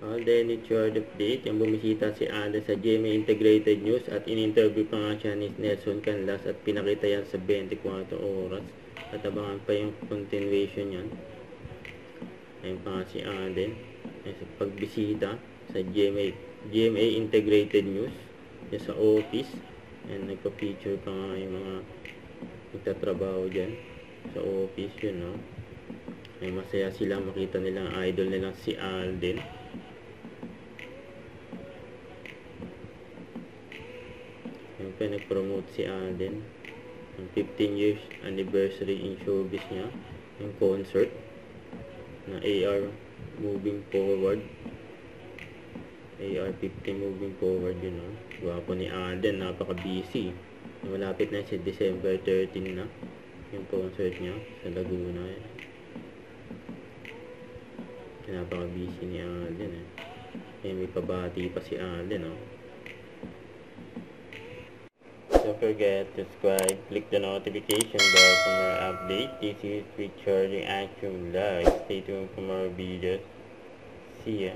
Alden, it's your update. Yung bumisita si Alden sa GMA Integrated News at in-interview pa nga siya ni Nelson Canlas at pinakita yan sa 24 oras. At abangan pa yung continuation yan. Ayun pa nga si Alden. Ayun sa pagbisita sa GMA Integrated News. Yan sa office. And nagpa-feature pa nga yung mga nagtatrabaho dyan sa office yun, no? Ay masaya sila makita nilang idol nilang si Alden. Yung nag-promote si Alden ang 15 years anniversary in showbiz niya, yung concert na AR Moving Forward, AR 50 Moving Forward, yun, no? Gwapo ni Alden, napaka-busy. Malapit na si December 13 na yung concert niya sa Laguna. Napaka-busy ni Alden, eh. Kaya may pabati pa si Alden, oh. Don't forget to subscribe, click the notification bell for more updates. This is Richard Reaction Live. Stay tuned for more videos. See ya.